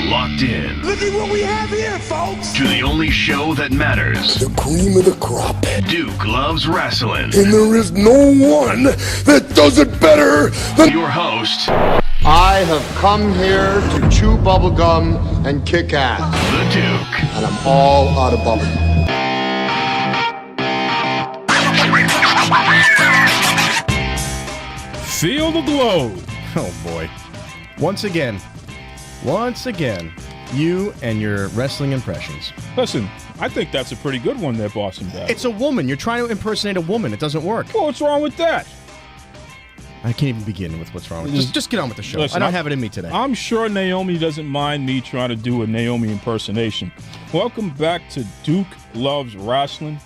Locked in. Look at what we have here, folks. To the only show that matters. The cream of the crop. Duke loves wrestling. And there is no one that does it better than your host. I have come here to chew bubblegum and kick ass. The Duke. And I'm all out of bubblegum. Feel the glow. Oh, boy. Once again, you and your wrestling impressions. Listen, I think that's a pretty good one there, Boston Dad. It's a woman. You're trying to impersonate a woman. It doesn't work. Well, what's wrong with that? I can't even begin with what's wrong with it. Just get on with the show. Listen, I don't have it in me today. I'm sure Naomi doesn't mind me trying to do a Naomi impersonation. Welcome back to Duke Loves Rasslin.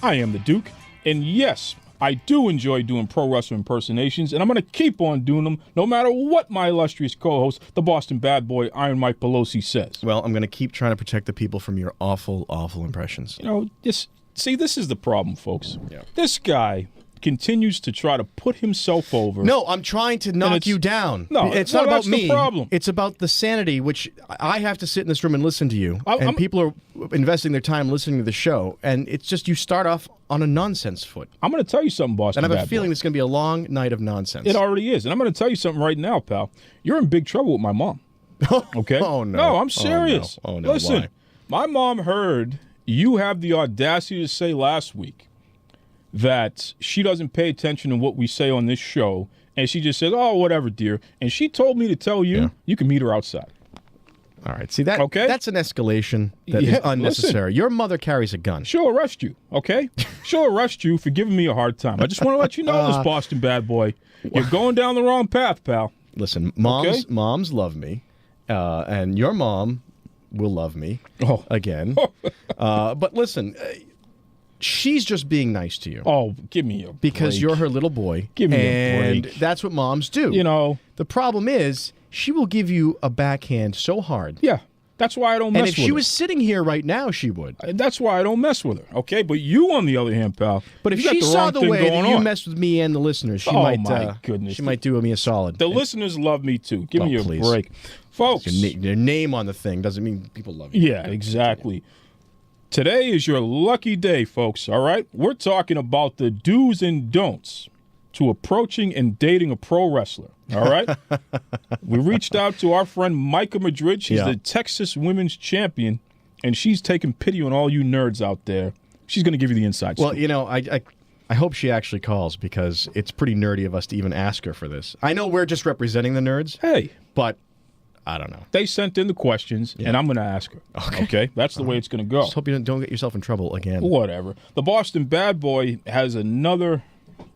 I am the Duke, and yes, I do enjoy doing pro wrestling impersonations, and I'm going to keep on doing them no matter what my illustrious co-host, the Boston bad boy, Iron Mike Pelosi, says. Well, I'm going to keep trying to protect the people from your awful, awful impressions. You know, this is the problem, folks. Yeah. This guy continues to try to put himself over. No, I'm trying to knock you down. No, it's not about me. The problem. It's about the sanity, which I have to sit in this room and listen to you. And people are investing their time listening to the show, and it's just you start off on a nonsense foot. I'm going to tell you something, Boston. And I have a feeling it's going to be a long night of nonsense. It already is. And I'm going to tell you something right now, pal. You're in big trouble with my mom. Okay? Oh, no. No, I'm serious. Oh, no. Listen, Why? my mom heard you have the audacity to say last week that she doesn't pay attention to what we say on this show, and she just says, oh, whatever, dear. And she told me to tell you, you can meet her outside. All right. See, that's an escalation that is unnecessary. Listen, your mother carries a gun. She'll arrest you, okay? She'll arrest you for giving me a hard time. I just want to let you know this, Boston bad boy. You're going down the wrong path, pal. Listen, moms love me, and your mom will love me again. But listen, she's just being nice to you. Oh, give me a break. Because you're her little boy. Give me a break. And that's what moms do. You know. The problem is, she will give you a backhand so hard. Yeah. That's why I don't mess with her. And if she was sitting here right now, she would. That's why I don't mess with her, okay? But you, on the other hand, pal, but if she saw the way that you messed with me and the listeners, she might. My goodness, she might do me a solid. The listeners love me too. Give me a break, folks. Your name on the thing doesn't mean people love you. Yeah, exactly. Today is your lucky day, folks. All right, we're talking about the do's and don'ts to approaching and dating a pro wrestler. All right? We reached out to our friend Myka Madrid. She's the Texas Women's Champion, and she's taking pity on all you nerds out there. She's going to give you the inside scoop. Well, you know, I hope she actually calls because it's pretty nerdy of us to even ask her for this. I know we're just representing the nerds. Hey. But I don't know. They sent in the questions, and I'm going to ask her. Okay? That's the way it's going to go. Just hope you don't get yourself in trouble again. Whatever. The Boston bad boy has another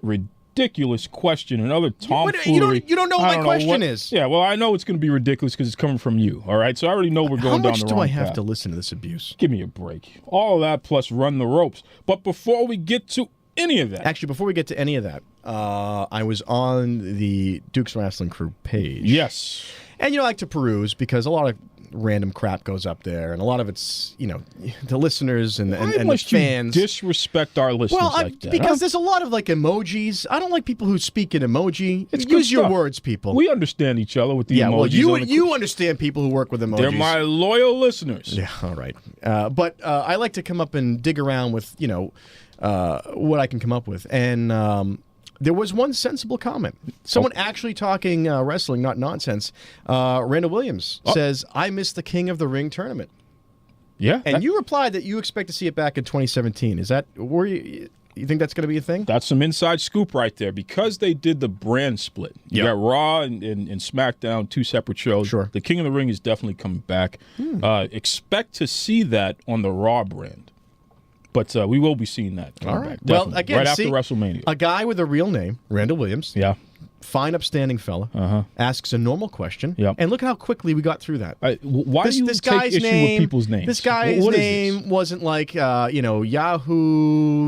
ridiculous question, another tomfoolery. You don't know what my question is. Yeah, well, I know it's going to be ridiculous because it's coming from you, all right? So I already know we're going down the wrong path. How much do I have to listen to this abuse? Give me a break. All of that plus run the ropes. But before we get to any of that. Actually, before we get to any of that, I was on the Duke's Wrestling Crew page. Yes. And you know, I like to peruse because a lot of random crap goes up there, and a lot of it's, you know, the listeners and the fans. You disrespect our listeners like that? Because there's a lot of like emojis. I don't like people who speak in emoji. Use your words, people. We understand each other with the emojis. Well, you understand people who work with emojis. They're my loyal listeners. Yeah, all right. But I like to come up and dig around with, you know, what I can come up with, and there was one sensible comment. Someone actually talking wrestling, not nonsense. Randall Williams says, I miss the King of the Ring tournament. Yeah. And you replied that you expect to see it back in 2017. Is that where you think that's going to be a thing? That's some inside scoop right there. Because they did the brand split. You got Raw and SmackDown, two separate shows. Sure. The King of the Ring is definitely coming back. Expect to see that on the Raw brand. But we will be seeing that. All right. Well, again, right after WrestleMania. A guy with a real name, Randall Williams. Yeah. Fine, upstanding fella. Asks a normal question. Yeah. And look how quickly we got through that. Why do you take issue with people's names? This guy's name wasn't like, Yahoo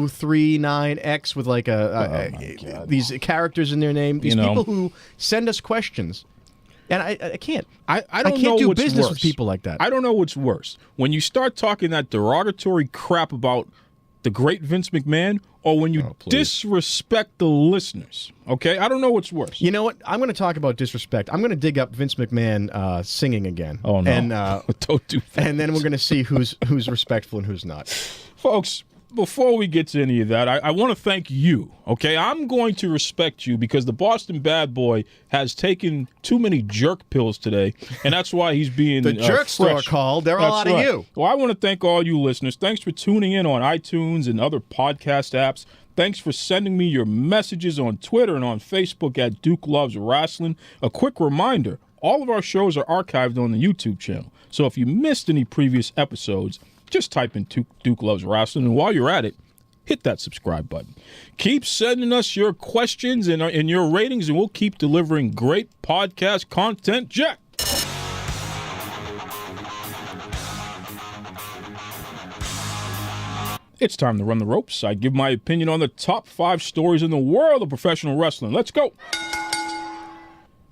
39X with like these characters in their name. These people who send us questions. And I can't. I can't do business with people like that. I don't know what's worse. When you start talking that derogatory crap about the great Vince McMahon, or when you disrespect the listeners. Okay? I don't know what's worse. You know what? I'm going to talk about disrespect. I'm going to dig up Vince McMahon singing again. Oh, no. And, don't do that. And then we're going to see who's respectful and who's not. Folks, before we get to any of that, I want to thank you, okay? I'm going to respect you because the Boston bad boy has taken too many jerk pills today, and that's why he's being The jerk store fresh. called. They're all out of you. Well, I want to thank all you listeners. Thanks for tuning in on iTunes and other podcast apps. Thanks for sending me your messages on Twitter and on Facebook at Duke Loves Rasslin. A quick reminder, all of our shows are archived on the YouTube channel, so if you missed any previous episodes, just type in Duke Loves Rasslin, and while you're at it, hit that subscribe button. Keep sending us your questions and your ratings, and we'll keep delivering great podcast content. Jack. It's time to run the ropes. I give my opinion on the top 5 stories in the world of professional wrestling. Let's go.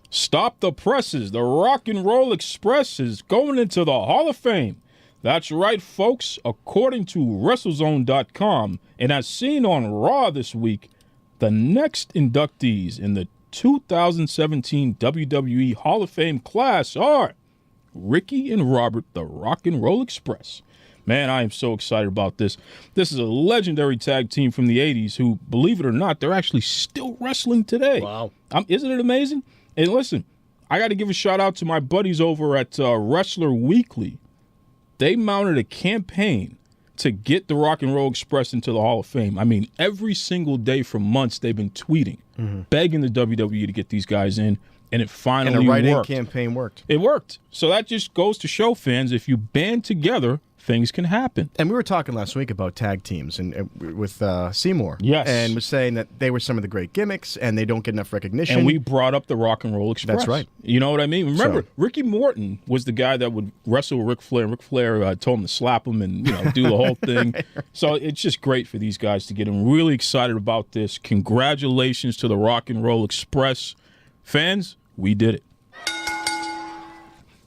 Stop the presses. The Rock and Roll Express is going into the Hall of Fame. That's right, folks. According to WrestleZone.com, and as seen on Raw this week, the next inductees in the 2017 WWE Hall of Fame class are Ricky and Robert, the Rock and Roll Express. Man, I am so excited about this. This is a legendary tag team from the 80s who, believe it or not, they're actually still wrestling today. Wow. Isn't it amazing? And listen, I got to give a shout out to my buddies over at Wrestler Weekly. They mounted a campaign to get the Rock and Roll Express into the Hall of Fame. I mean, every single day for months they've been tweeting, begging the WWE to get these guys in, and it finally worked. And the write-in campaign worked. It worked. So that just goes to show fans, if you band together, things can happen. And we were talking last week about tag teams and with Seymour. Yes. And was saying that they were some of the great gimmicks and they don't get enough recognition. And we brought up the Rock and Roll Express. That's right. You know what I mean? Remember, Ricky Morton was the guy that would wrestle with Ric Flair. Ric Flair told him to slap him and do the whole thing. Right. So it's just great for these guys to get him. Really excited about this. Congratulations to the Rock and Roll Express. Fans, we did it.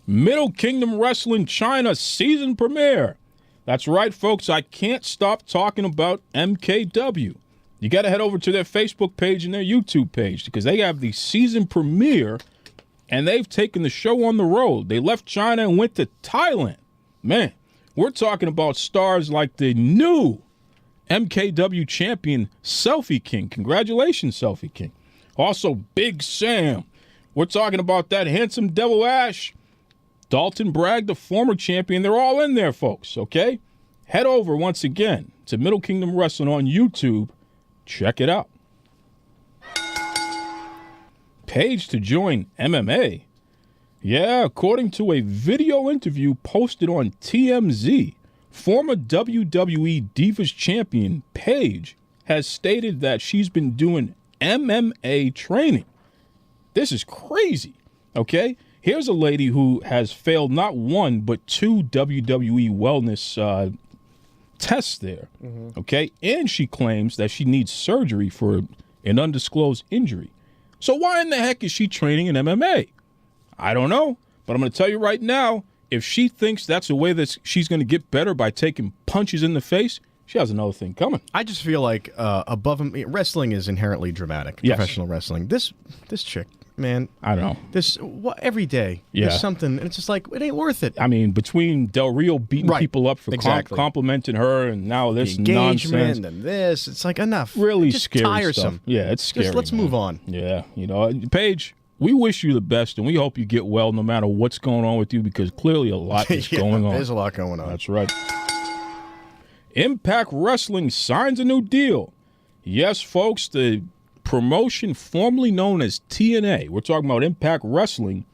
Middle Kingdom Wrestling China season premiere. That's right, folks. I can't stop talking about MKW. You got to head over to their Facebook page and their YouTube page because they have the season premiere, and they've taken the show on the road. They left China and went to Thailand. Man, we're talking about stars like the new MKW champion, Selfie King. Congratulations, Selfie King. Also, Big Sam. We're talking about that handsome Devil Ash. Dalton Bragg, the former champion. They're all in there, folks, okay? Head over once again to Middle Kingdom Wrestling on YouTube. Check it out. Paige to join MMA. Yeah, according to a video interview posted on TMZ, former WWE Divas champion Paige has stated that she's been doing MMA training. This is crazy, okay? Here's a lady who has failed not one, but 2 WWE wellness tests there, okay? And she claims that she needs surgery for an undisclosed injury. So why in the heck is she training in MMA? I don't know, but I'm going to tell you right now, if she thinks that's a way that she's going to get better by taking punches in the face, she has another thing coming. I just feel like wrestling is inherently dramatic, professional wrestling. This chick, man, I don't know. Every day, there's something, and it's just like, it ain't worth it. I mean, between Del Rio beating people up for complimenting her, and now this nonsense, and this, it's like enough. Really just scary tiresome. Stuff. Yeah, it's scary. Just let's move on. Yeah, Paige, we wish you the best, and we hope you get well no matter what's going on with you, because clearly a lot is going on. There's a lot going on. That's right. Impact Wrestling signs a new deal. Yes, folks, the promotion formerly known as TNA, we're talking about Impact Wrestling,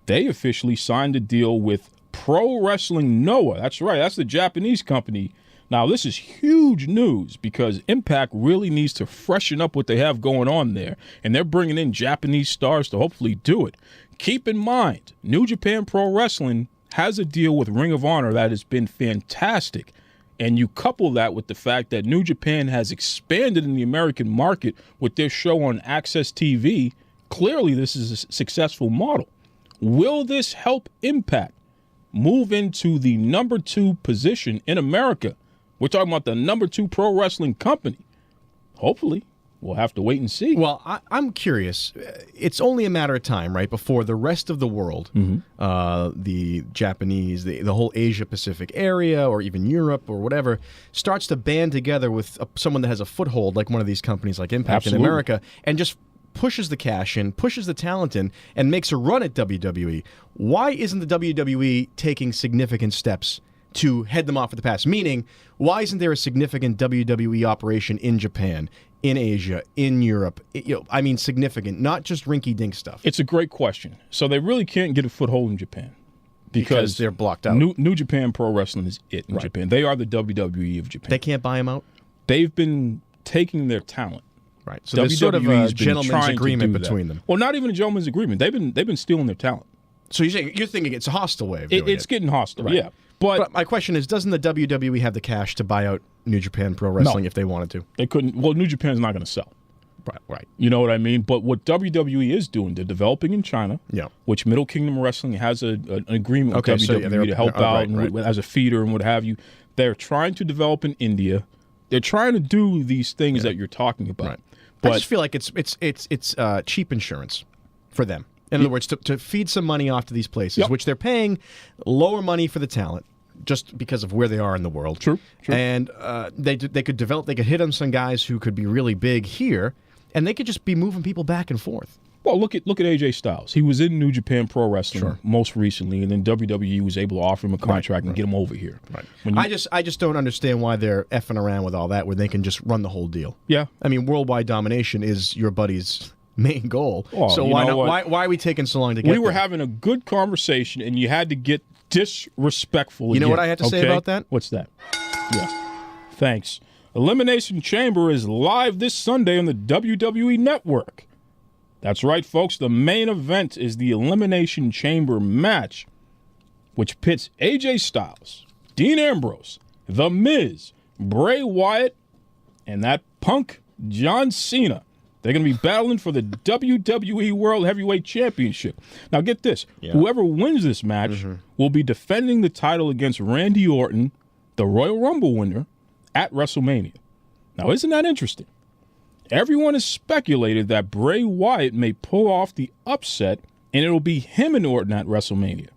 they officially signed a deal with Pro Wrestling Noah. That's right, that's the Japanese company. Now, this is huge news because Impact really needs to freshen up what they have going on there, and they're bringing in Japanese stars to hopefully do it. Keep in mind, New Japan Pro Wrestling has a deal with Ring of Honor that has been fantastic. And you couple that with the fact that New Japan has expanded in the American market with their show on Access TV, clearly this is a successful model. Will this help Impact move into the number 2 position in America? We're talking about the number 2 pro wrestling company. Hopefully. We'll have to wait and see. Well, I'm curious. It's only a matter of time, right, before the rest of the world, the Japanese, the whole Asia-Pacific area, or even Europe or whatever, starts to band together with someone that has a foothold, like one of these companies like Impact in America, and just pushes the cash in, pushes the talent in, and makes a run at WWE. Why isn't the WWE taking significant steps to head them off at the pass? Meaning, why isn't there a significant WWE operation in Japan, in Asia, in Europe? I mean, significant, not just rinky-dink stuff. It's a great question. So they really can't get a foothold in Japan because they're blocked out. New Japan Pro Wrestling is it in Japan. They are the WWE of Japan. They can't buy them out? They've been taking their talent. Right. So there's sort of a gentleman's agreement between them. Well, not even a gentleman's agreement. They've been stealing their talent. So you're thinking it's a hostile way of doing it. It's getting hostile, right. Yeah. But my question is, doesn't the WWE have the cash to buy out New Japan Pro Wrestling if they wanted to? They couldn't. Well, New Japan's not going to sell. Right. You know what I mean? But what WWE is doing, they're developing in China, yeah, which Middle Kingdom Wrestling has an agreement with WWE to help out as a feeder and what have you. They're trying to develop in India. They're trying to do these things that you're talking about. Right. But I just feel like it's cheap insurance for them. In other words, to feed some money off to these places, which they're paying lower money for the talent just because of where they are in the world. True. And they could hit on some guys who could be really big here, and they could just be moving people back and forth. Well, look at AJ Styles. He was in New Japan Pro Wrestling most recently, and then WWE was able to offer him a contract and get him over here. Right. I just don't understand why they're effing around with all that when they can just run the whole deal. Yeah. I mean, worldwide domination is your buddy's main goal. Oh, so why not? Why are we taking so long to get We were there? having a good conversation, and you had to get disrespectful. You know what I had to say about that? What's that? Yeah. Thanks. Elimination Chamber is live this Sunday on the WWE Network. That's right, folks. The main event is the Elimination Chamber match, which pits AJ Styles, Dean Ambrose, The Miz, Bray Wyatt, and that punk John Cena. They're going to be battling for the WWE World Heavyweight Championship. Now, get this. Yeah. Whoever wins this match will be defending the title against Randy Orton, the Royal Rumble winner, at WrestleMania. Now, isn't that interesting? Everyone has speculated that Bray Wyatt may pull off the upset, and it'll be him and Orton at WrestleMania.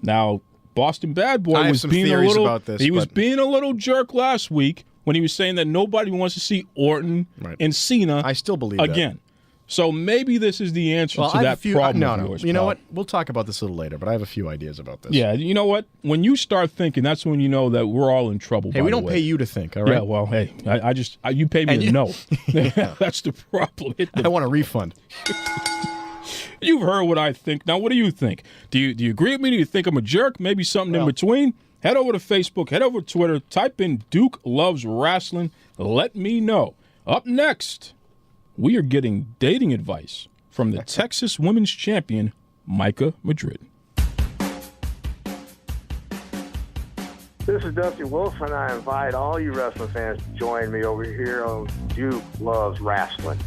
Now, Boston Bad Boy was being a little about this, was being a little jerk last week when he was saying that nobody wants to see Orton and Cena I still believe again. That. So maybe this is the answer to that problem of yours. You know what? We'll talk about this a little later, but I have a few ideas about this. Yeah, you know what? When you start thinking, that's when you know that we're all in trouble. Hey, we don't pay you to think, all right? Yeah, well, hey, you pay me to know. That's the problem. I want a refund. You've heard what I think. Now, what do you think? Do you agree with me? Do you think I'm a jerk? Maybe something in between? Head over to Facebook. Head over to Twitter. Type in Duke Loves Rasslin. Let me know. Up next, we are getting dating advice from the Texas Women's Champion, Myka Madrid. This is Dusty Wolf, and I invite all you wrestling fans to join me over here on Duke Loves Rasslin.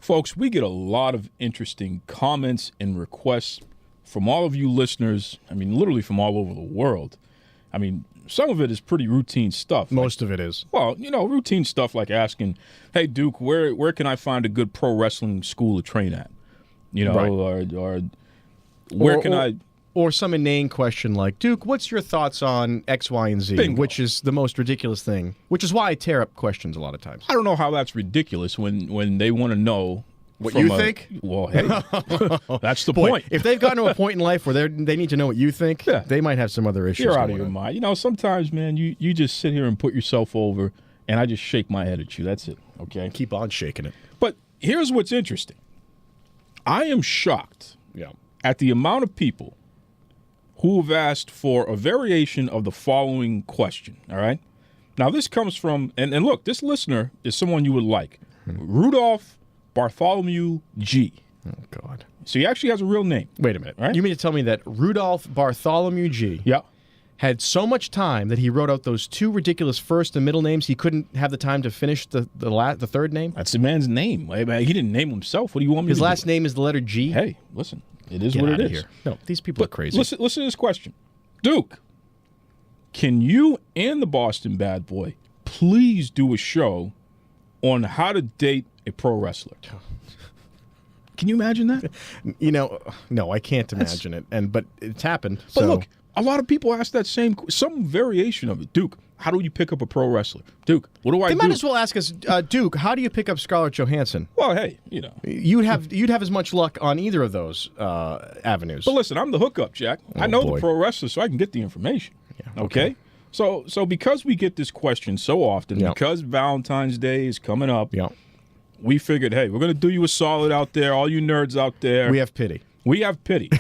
Folks, we get a lot of interesting comments and requests from all of you listeners. I mean, literally from all over the world. I mean, some of it is pretty routine stuff. Most of it is. Well, routine stuff like asking, hey, Duke, where can I find a good pro wrestling school to train at? Or where can I... Or some inane question like, Duke, what's your thoughts on X, Y, and Z? Bingo. Which is the most ridiculous thing, which is why I tear up questions a lot of times. I don't know how that's ridiculous when they want to know what you think. Well, hey, that's the point. If they've gotten to a point in life where they need to know what you think, they might have some other issues. You're out of your mind. Sometimes, man, you just sit here and put yourself over, and I just shake my head at you. That's it, okay? Keep on shaking it. But here's what's interesting. I am shocked at the amount of people who have asked for a variation of the following question, all right? Now, this comes from, and look, this listener is someone you would like, Rudolph Bartholomew G. Oh, God. So he actually has a real name. Wait a minute. Right? You mean to tell me that Rudolph Bartholomew G had so much time that he wrote out those two ridiculous first and middle names. He couldn't have the time to finish the third name. That's the man's name. He didn't name himself. What do you want me His to last do? name is the letter G. Hey, listen. It is Get what it outta is. here. No, these people are crazy. Listen to this question. Duke, can you and the Boston Bad Boy please do a show on how to date a pro wrestler? Can you imagine that? No, I can't imagine it. But it's happened. But so. look, a lot of people ask that some variation of it. Duke, how do you pick up a pro wrestler? Duke, what do I They do? might as well ask us, Duke, how do you pick up Scarlett Johansson? Well, hey, You'd have as much luck on either of those avenues. But listen, I'm the hookup, Jack. I know boy. the pro wrestler, so I can get the information. Yeah, Okay? So because we get this question so often, because Valentine's Day is coming up, we figured, hey, we're going to do you a solid out there, all you nerds out there. We have pity. We have pity.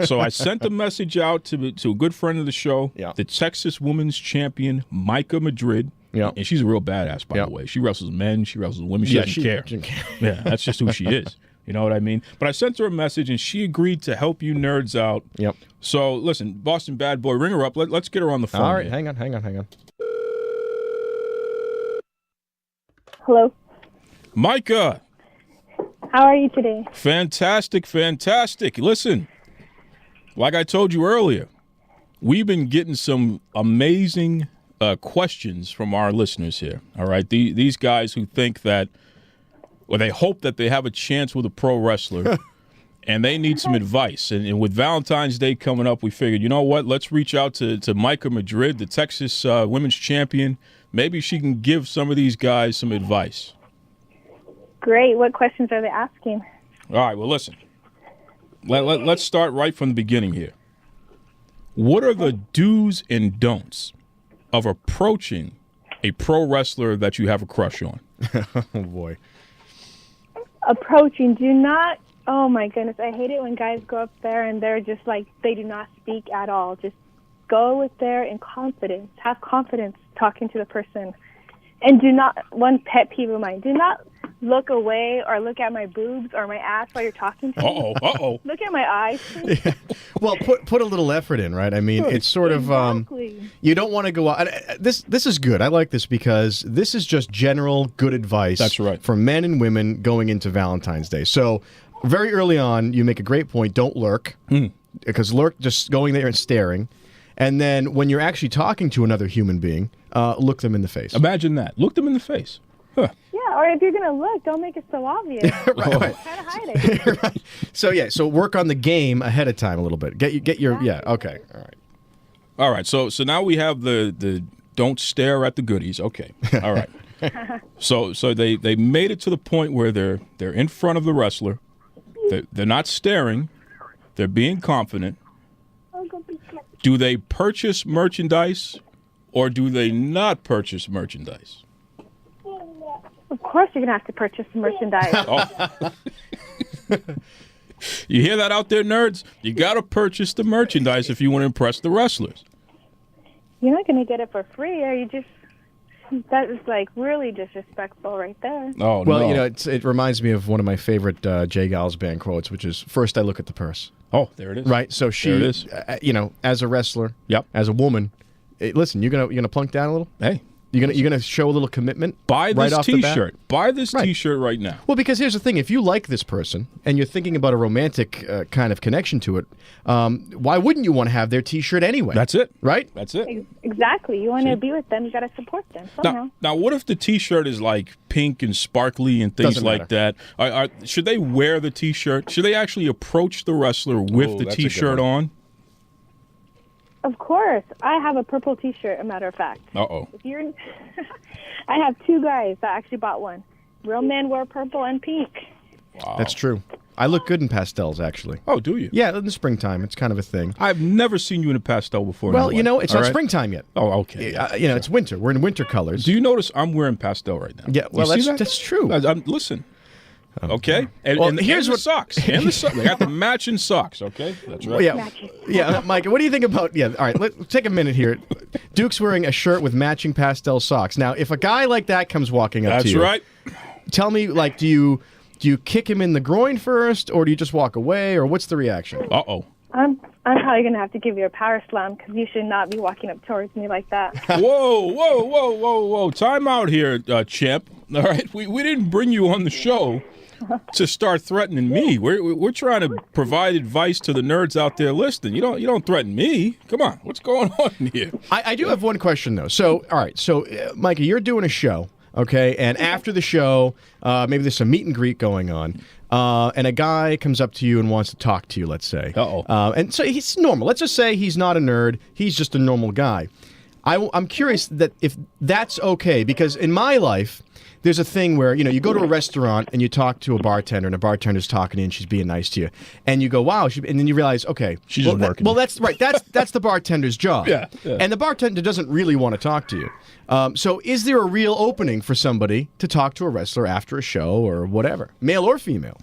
So I sent a message out to a good friend of the show, the Texas Women's Champion, Myka Madrid. Yeah. And she's a real badass, by the way. She wrestles men. She wrestles women. She doesn't care. Yeah, that's just who she is. You know what I mean? But I sent her a message, and she agreed to help you nerds out. Yep. So, listen, Boston Bad Boy, ring her up. Let's get her on the phone. All right, here. hang on. Hello. Myka. How are you today? Fantastic. Listen, like I told you earlier, we've been getting some amazing questions from our listeners here. All right, these guys who think that, or they hope that they have a chance with a pro wrestler, and they need some advice. And with Valentine's Day coming up, we figured, you know what? Let's reach out to Myka Madrid, the Texas Women's Champion. Maybe she can give some of these guys some advice. Great. What questions are they asking? All right, well, listen. Let's start right from the beginning here. What are the do's and don'ts of approaching a pro wrestler that you have a crush on? Oh, boy. Approaching. Do not. Oh, my goodness. I hate it when guys go up there and they're just like, they do not speak at all. Just go with there in confidence. Have confidence talking to the person. And do not, one pet peeve of mine, do not look away or look at my boobs or my ass while you're talking to me. Uh-oh. Look at my eyes. Yeah. Well, put a little effort in, right? I mean, it's sort of you don't want to go out. This is good. I like this because this is just general good advice. That's right. For men and women going into Valentine's Day. So very early on, you make a great point. Don't lurk, because lurk just going there and staring. And then when you're actually talking to another human being, look them in the face. Imagine that. Look them in the face. Huh. Yeah, or if you're going to look, don't make it so obvious. Right. Try to hide it. Right. So work on the game ahead of time a little bit. Get your okay. All right. So now we have the don't stare at the goodies. Okay. All right. So they made it to the point where they're in front of the wrestler. They're not staring. They're being confident. Do they purchase merchandise or do they not purchase merchandise? Of course you're going to have to purchase some merchandise. Oh. You hear that out there, nerds? You got to purchase the merchandise if you want to impress the wrestlers. You're not going to get it for free, or you just... That is, like, really disrespectful right there. Oh, well, no. It reminds me of one of my favorite Jay Giles band quotes, which is, first I look at the purse. Oh, there it is. Right? So she, There it is. As a wrestler, Yep. as a woman, listen, you're gonna plunk down a little? Hey. You're gonna show a little commitment? Buy this right off the bat? T-shirt. Buy this Right. T-shirt right now. Well, because here's the thing. If you like this person and you're thinking about a romantic kind of connection to it, why wouldn't you want to have their T-shirt anyway? That's it. Right? That's it. Exactly. You want to be with them, you got to support them somehow. Now, what if the T-shirt is like pink and sparkly and things Doesn't like that? Should they wear the T-shirt? Should they actually approach the wrestler with the that's a good T-shirt one. on? Of course. I have a purple T-shirt, a matter of fact. Uh-oh. If you're... I have two guys that actually bought one. Real men wear purple and pink. Wow. That's true. I look good in pastels, actually. Oh, do you? Yeah, in the springtime. It's kind of a thing. I've never seen you in a pastel before. Well, in my life. it's All not right? springtime yet. Oh, okay. It's winter. We're in winter colors. Do you notice I'm wearing pastel right now? Yeah, You well, see that? that's true. Listen. Okay? And, Well, and here's the what- socks. And the socks. They got the matching socks, okay? That's right. Yeah, Mike, what do you think about... Yeah, all right, let's take a minute here. Duke's wearing a shirt with matching pastel socks. Now, if a guy like that comes walking up That's to you... right. Tell me, like, do you kick him in the groin first, or do you just walk away, or what's the reaction? Uh-oh. I'm I'm probably going to have to give you a power slam because you should not be walking up towards me like that. Whoa. Time out here, champ. All right, we didn't bring you on the show to start threatening me. We're trying to provide advice to the nerds out there listening. You don't threaten me. Come on, what's going on here? I do have one question, though. So, all right. So, Myka, you're doing a show, okay? And after the show, maybe there's some meet and greet going on. And a guy comes up to you and wants to talk to you, let's say. And so he's normal. Let's just say he's not a nerd. He's just a normal guy. I'm curious that if that's okay, because in my life, there's a thing where, you go to a restaurant and you talk to a bartender and a bartender's talking to you and she's being nice to you. And you go, wow. And then you realize, okay. She's just working. Well, that's right. That's the bartender's job. Yeah. And the bartender doesn't really want to talk to you. So is there a real opening for somebody to talk to a wrestler after a show or whatever, male or female?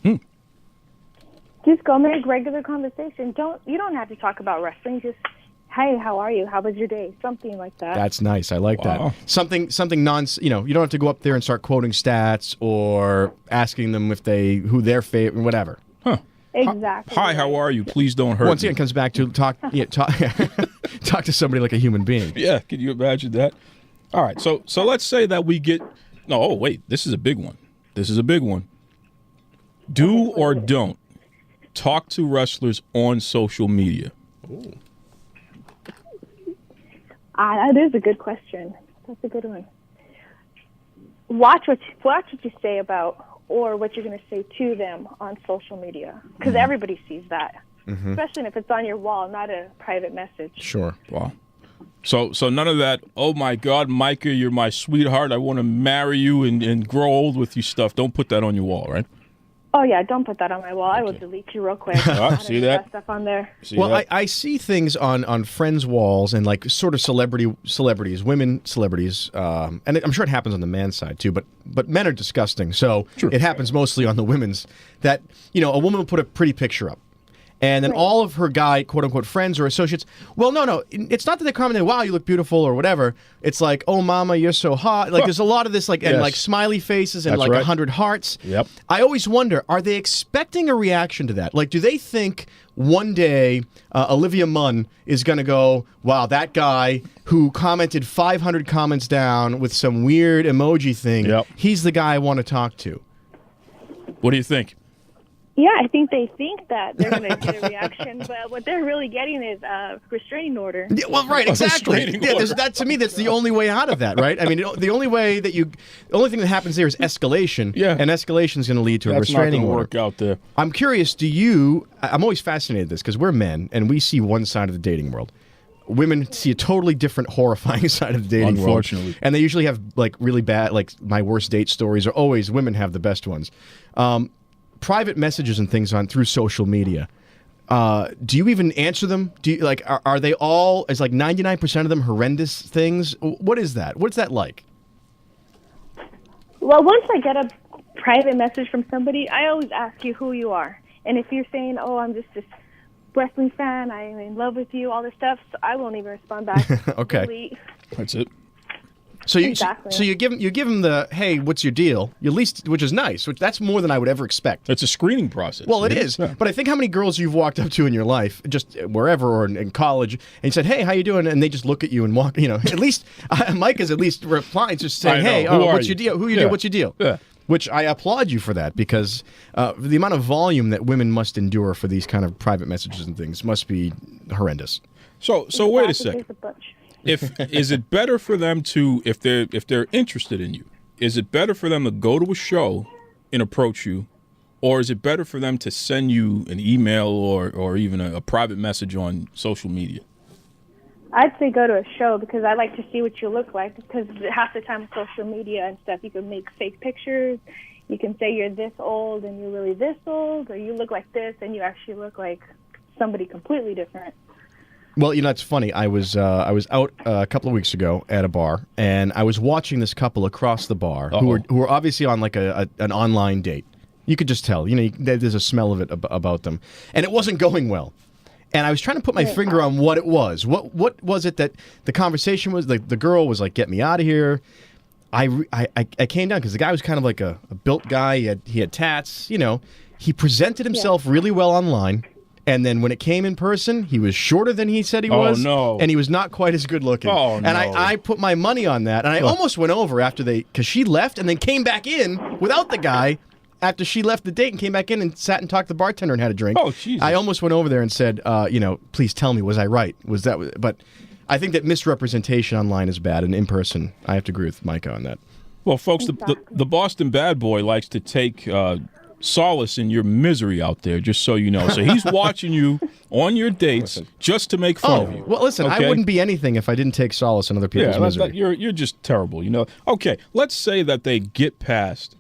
Just go make regular conversation. You don't have to talk about wrestling. Just, hey, how are you? How was your day? Something like that. That's nice. I like that. Something you don't have to go up there and start quoting stats or asking them who their favorite, whatever. Huh. Exactly. Hi, how are you? Please don't hurt Once me. again, it comes back to talk to somebody like a human being. Yeah, can you imagine that? All right, so let's say that we get this is a big one. Do or don't talk to wrestlers on social media. Ooh. That is a good question. That's a good one. Watch what you say about or what you're going to say to them on social media, because everybody sees that, especially if it's on your wall, not a private message. Sure. Wow. So none of that, oh my God, Myka, you're my sweetheart, I want to marry you and grow old with you stuff. Don't put that on your wall, right? Oh, yeah, don't put that on my wall. I will delete you real quick. See that? Stuff on there. I see things on friends' walls and like sort of celebrities, women celebrities, and I'm sure it happens on the man's side too. But men are disgusting, so it happens mostly on the women's. That a woman will put a pretty picture up, and then all of her guy quote unquote friends or associates. Well, no, it's not that they comment, wow, you look beautiful or whatever. It's like, oh, mama, you're so hot. Like there's a lot of this and like smiley faces and That's like right. 100 hearts. Yep. I always wonder, are they expecting a reaction to that? Like, do they think one day Olivia Munn is going to go, wow, that guy who commented 500 comments down with some weird emoji thing, he's the guy I want to talk to? What do you think? Yeah, I think they think that they're going to get a reaction, but what they're really getting is a restraining order. Yeah, well, right, exactly. That to me, that's the only way out of that, right? I mean, the only thing that happens there is escalation. Yeah, and escalation is going to lead to a restraining order. Work out there. I'm curious. I'm always fascinated with this because we're men and we see one side of the dating world. Women see a totally different, horrifying side of the dating world. Unfortunately. And they usually have like really bad, like my worst date stories are always women have the best ones. Private messages and things through social media. Do you even answer them? Do you are they all? Is like 99% of them horrendous things? What is that? What's that like? Well, once I get a private message from somebody, I always ask you who you are, and if you're saying, "Oh, I'm just this wrestling fan, I'm in love with you," all this stuff, so I won't even respond back. Okay, delete. That's it. So you give them the, hey, what's your deal? At least, which is nice. That's more than I would ever expect. It's a screening process. Well, it is. Yeah. But I think how many girls you've walked up to in your life, just wherever or in college, and you said, hey, how you doing? And they just look at you and walk. At least Myka's at least replying, just saying, hey, what's your deal? Who you do? What's your deal? Yeah. Which I applaud you for that, because the amount of volume that women must endure for these kind of private messages and things must be horrendous. So wait a second. Is it better for them to, if they're interested in you, is it better for them to go to a show and approach you, or is it better for them to send you an email or even a private message on social media? I'd say go to a show, because I like to see what you look like, because half the time with social media and stuff, you can make fake pictures. You can say you're this old and you're really this old, or you look like this and you actually look like somebody completely different. Well, it's funny. I was out a couple of weeks ago at a bar, and I was watching this couple across the bar who were obviously on like an online date. You could just tell. There's a smell of it about them, and it wasn't going well. And I was trying to put my finger on what it was. What was it that the conversation was? Like the girl was like, "Get me out of here." I came down because the guy was kind of like a built guy. He had tats. He presented himself really well online. And then when it came in person, he was shorter than he said he was. No. And he was not quite as good looking. Oh, and no. I put my money on that. And I almost went over after because she left and then came back in without the guy after she left the date and came back in and sat and talked to the bartender and had a drink. Oh, Jesus. I almost went over there and said, please tell me, was I right? Was that? But I think that misrepresentation online is bad, and in person, I have to agree with Myka on that. Well, folks, Exactly. the Boston bad boy likes to take solace in your misery out there, just so you know. So he's watching you on your dates just to make fun of you. Well, listen, I Okay? wouldn't be anything if I didn't take solace in other people's misery. You're just terrible, you know. Okay, let's say that they get past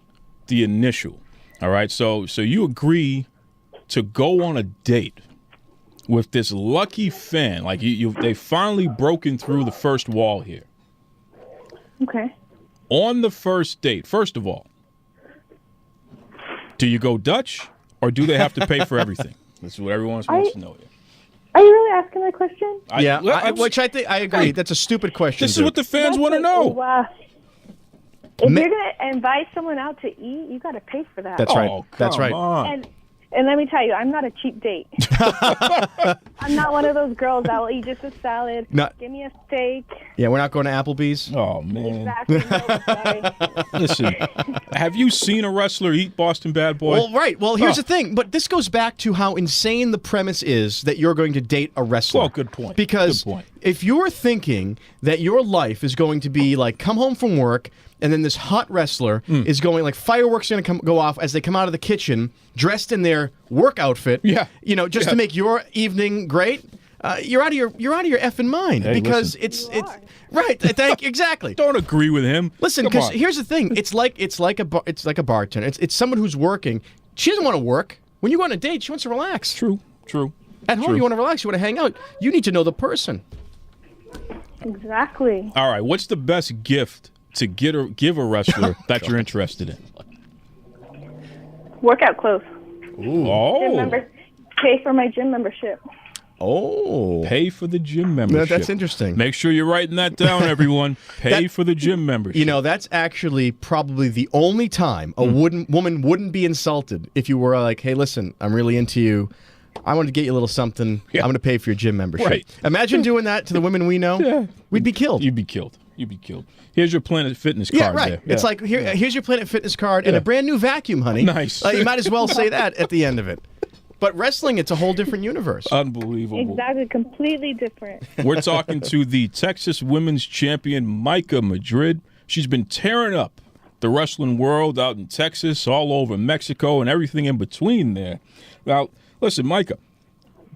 the initial. All right, so you agree to go on a date with this lucky fan, like they finally broken through the first wall here. Okay. On the first date, first of all, do you go Dutch or do they have to pay for everything? That's what everyone wants to know here. Are you really asking that question? Which I think I agree. That's a stupid question. This is what the fans want to know. Wow. If you're gonna invite someone out to eat, you got to pay for that. That's right. Oh, That's right. come on. And let me tell you, I'm not a cheap date. I'm not one of those girls that will eat just a salad. Give me a steak. Yeah, we're not going to Applebee's. Oh, man. Exactly. No, sorry. Listen, have you seen a wrestler eat Boston Bad Boy? Well, right. Well, here's the thing. But this goes back to how insane the premise is that you're going to date a wrestler. Well, good point. Because Good point. if you're thinking that your life is going to be like come home from work and then this hot wrestler is going like fireworks are going to go off as they come out of the kitchen dressed in their work outfit. Yeah. Just to make your evening great. You're out of your effing mind because listen. it's right. Exactly. Don't agree with him. Listen, Come because on. here's the thing. It's like a bartender. It's someone who's working. She doesn't want to work. When you go on a date, she wants to relax. True. At home, True. you want to relax. You want to hang out. You need to know the person. Exactly. All right, what's the best gift to give a wrestler that you're interested in? Workout clothes. Oh, Pay for my gym membership. Oh. pay for the gym membership. That's interesting. Make sure you're writing that down, everyone. Pay for the gym membership. That's actually probably the only time a woman wouldn't be insulted if you were like, hey, listen, I'm really into you. I want to get you a little something. Yeah. I'm going to pay for your gym membership. Right. Imagine doing that to the women we know. Yeah. We'd be killed. You'd be killed. Here's your Planet Fitness card. Yeah, right. There. It's like, here's your Planet Fitness card and a brand new vacuum, honey. Nice. You might as well say that at the end of it. But wrestling, it's a whole different universe. Unbelievable. Exactly. Completely different. We're talking to the Texas Women's Champion, Myka Madrid. She's been tearing up the wrestling world out in Texas, all over Mexico, and everything in between there. Now, listen, Myka,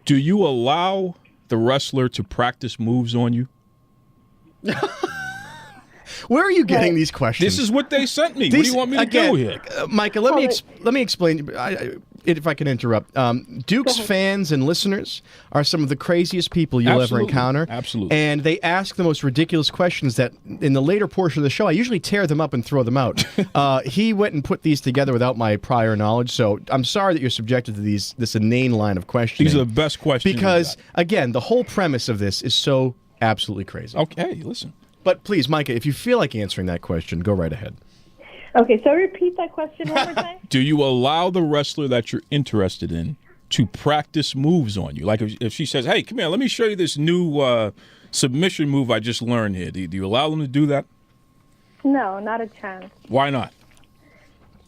do you allow the wrestler to practice moves on you? Where are you getting these questions? This is what they sent me. What do you want me to do here? Myka, let me explain. If I can interrupt, Duke's fans and listeners are some of the craziest people you'll ever encounter. Absolutely. And they ask the most ridiculous questions that in the later portion of the show, I usually tear them up and throw them out. He went and put these together without my prior knowledge, so I'm sorry that you're subjected to this inane line of questioning. These are the best questions. Because, again, the whole premise of this is so absolutely crazy. Okay, listen. But please, Myka, if you feel like answering that question, go right ahead. Okay, so repeat that question one more time. Do you allow the wrestler that you're interested in to practice moves on you? Like if she says, hey, come here, let me show you this new submission move I just learned here. Do you allow them to do that? No, not a chance. Why not?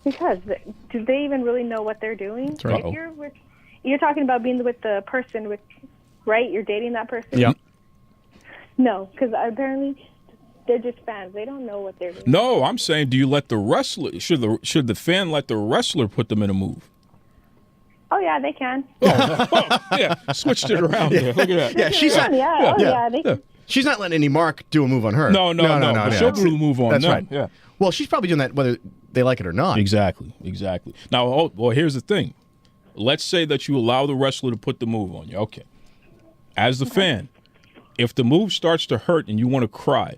Because do they even really know what they're doing? right. If you're talking about being with the person right? You're dating that person? Yeah. No, because apparently they're just fans. They don't know what they're doing. No, I'm saying, do you let the wrestler? Should the fan let the wrestler put them in a move? Oh yeah, they can. Yeah, switched it around there. Look at that. Yeah, she's not. They can. She's not letting any Mark do a move on her. No. But she'll do a move on That's them. right. Yeah. Well, she's probably doing that whether they like it or not. Exactly. Now, here's the thing. Let's say that you allow the wrestler to put the move on you. Okay. As the fan, if the move starts to hurt and you want to cry,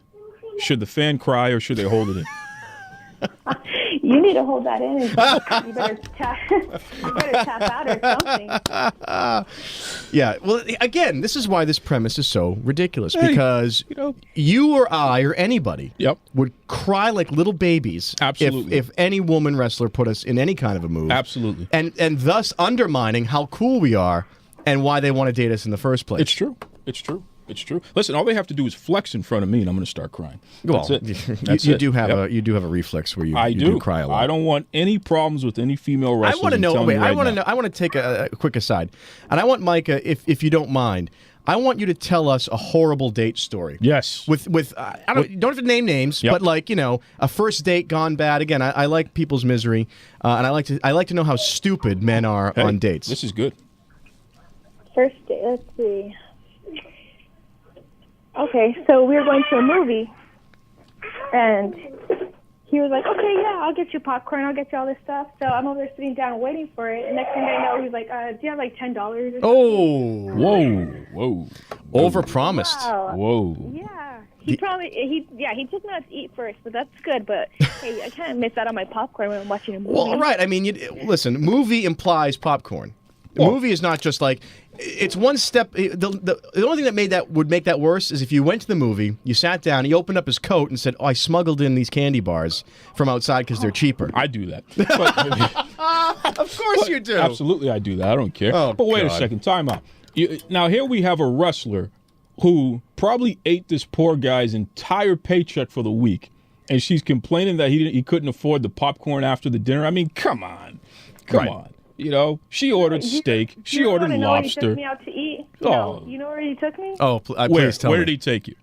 should the fan cry or should they hold it in? You need to hold that in. And you better tap out or something. Yeah. Well, again, this is why this premise is so ridiculous because you or I or anybody would cry like little babies Absolutely. if any woman wrestler put us in any kind of a move. Absolutely. And thus undermining how cool we are and why they want to date us in the first place. It's true. It's true. It's true. Listen, all they have to do is flex in front of me, and I'm going to start crying. That's Well, it. you do have a reflex where you do cry a lot. I don't want any problems with any female wrestlers. I want to know. Wait, I I want to take a quick aside, and I want Myka, if you don't mind, I want you to tell us a horrible date story. Yes. With I don't have to name names, Yep. but like a first date gone bad. Again, I like people's misery, and I like to know how stupid men are on dates. This is good. First date, let's see. Okay, so we were going to a movie, and he was like, okay, yeah, I'll get you popcorn, I'll get you all this stuff. So I'm over there sitting down waiting for it, and next thing I know, he's like, do you have like $10 or something? Oh, Whoa. overpromised. Wow. Whoa. Yeah. He took me out to eat first, but that's good. But hey, I can't miss out on my popcorn when I'm watching a movie. Well, right. I mean, listen, movie implies popcorn. The movie is not just like it's one step. The only thing that would make that worse is if you went to the movie, you sat down, he opened up his coat and said, "Oh, I smuggled in these candy bars from outside because they're cheaper." I do that. Of course you do. Absolutely, I do that. I don't care. Oh, but wait a God. second. Time out. Now, here we have a wrestler who probably ate this poor guy's entire paycheck for the week, and she's complaining that he couldn't afford the popcorn after the dinner. I mean, come on. Come on. She ordered steak. She ordered lobster. Where he took me out to eat? Oh. You know where he took me? Oh, Where please tell me. did he take you?